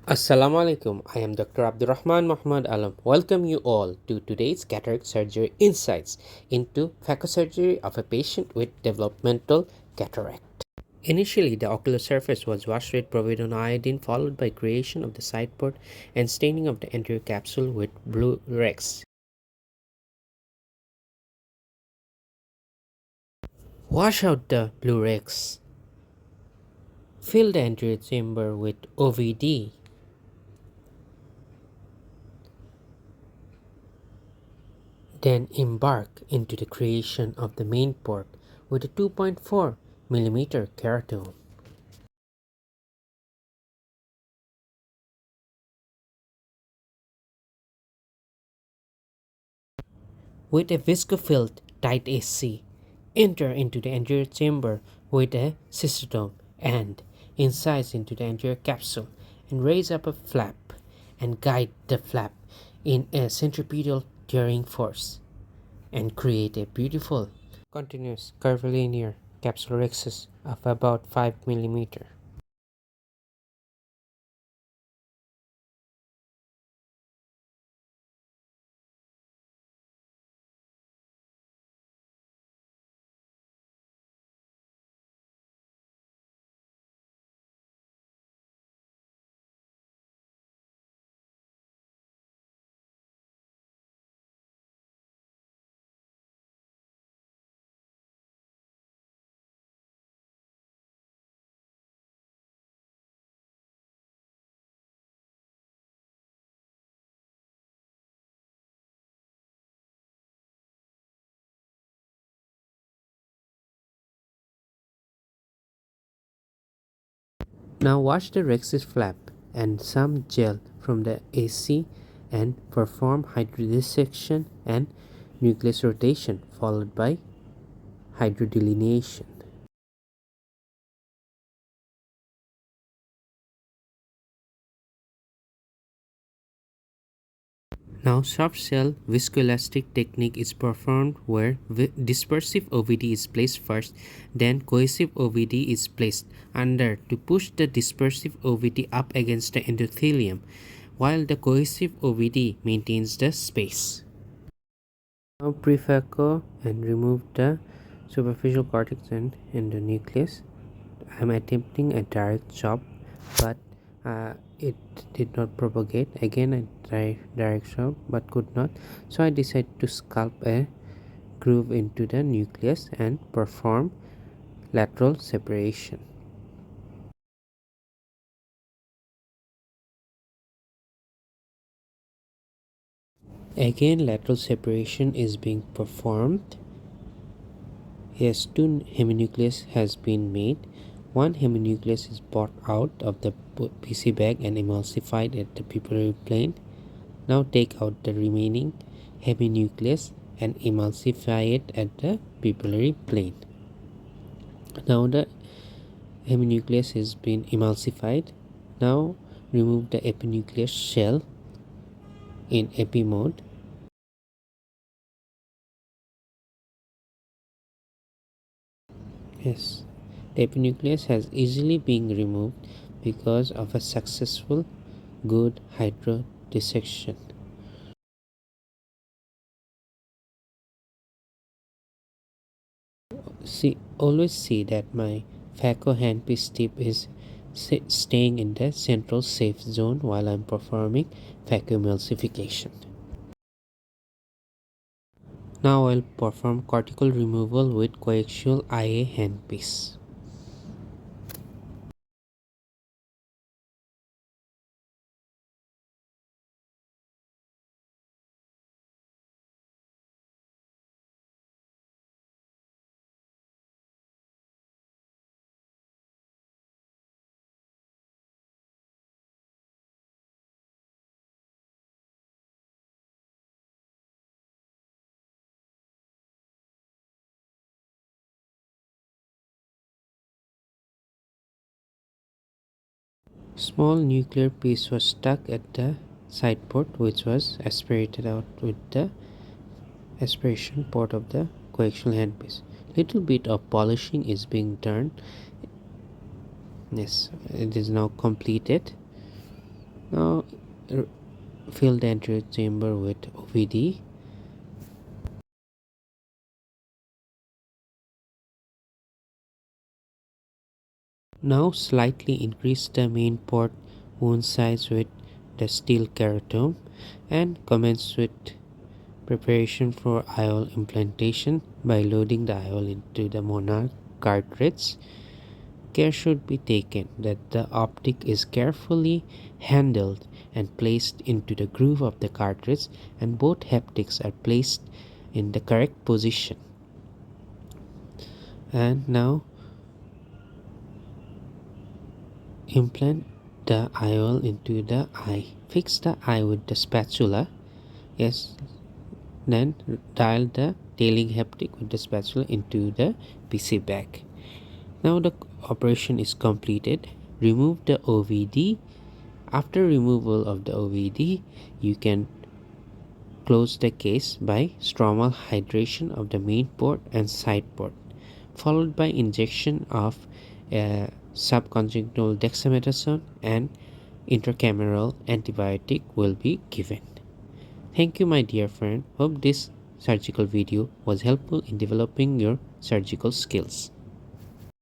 Assalamu alaikum. I am Dr. Abdurrahman Muhammad Alam. Welcome you all to today's cataract surgery insights into phacosurgery of a patient with developmental cataract. Initially, the ocular surface was washed with povidone iodine, followed by creation of the side port and staining of the anterior capsule with blue Rex. Wash out the blue Rex. Fill the anterior chamber with OVD. Then embark into the creation of the main port with a 2.4 millimeter keratome. With a viscofilled tight AC, enter into the anterior chamber with a cystodome and incise into the anterior capsule and raise up a flap and guide the flap in a centripetal tearing force and create a beautiful continuous curvilinear capsulorhexis of about 5 millimeter. Now wash the rhexis flap and some gel from the AC and perform hydrodissection and nucleus rotation followed by hydrodelineation. Now soft cell viscoelastic technique is performed where dispersive OVD is placed first, then cohesive OVD is placed under to push the dispersive OVD up against the endothelium while the cohesive OVD maintains the space. Now prephaco and remove the superficial cortex and endonucleus. I am attempting a direct chop, but it did not propagate. Again, I tried direct chop, but could not. So I decided to sculpt a groove into the nucleus and perform lateral separation. Again, lateral separation is being performed. Yes, two heminucleus has been made. One heminucleus is brought out of the PC bag and emulsified at the pupillary plane. Now take out the remaining heminucleus and emulsify it at the pupillary plane. Now the heminucleus has been emulsified. Now remove the epinucleus shell in epi mode. Yes, the epinucleus has easily been removed because of a successful good hydrodissection. Always see that my phaco handpiece tip is staying in the central safe zone while I'm performing phacoemulsification. Now I'll perform cortical removal with coaxial IA handpiece. Small nuclear piece was stuck at the side port, which was aspirated out with the aspiration port of the coaxial handpiece. Little bit of polishing is being done. Yes, it is now completed. Now fill the anterior chamber with OVD. Now slightly increase the main port wound size with the steel keratome and commence with preparation for IOL implantation by loading the IOL into the Monarch cartridge. Care should be taken that the optic is carefully handled and placed into the groove of the cartridge, and both haptics are placed in the correct position. And now implant the IOL into the eye. Fix the eye with the spatula. Yes, then dial the tailing haptic with the spatula into the PC bag. Now the operation is completed. Remove the OVD. After removal of the OVD, you can close the case by stromal hydration of the main port and side port, followed by injection of subconjunctival dexamethasone, and intracameral antibiotic will be given. Thank you, my dear friend. Hope this surgical video was helpful in developing your surgical skills.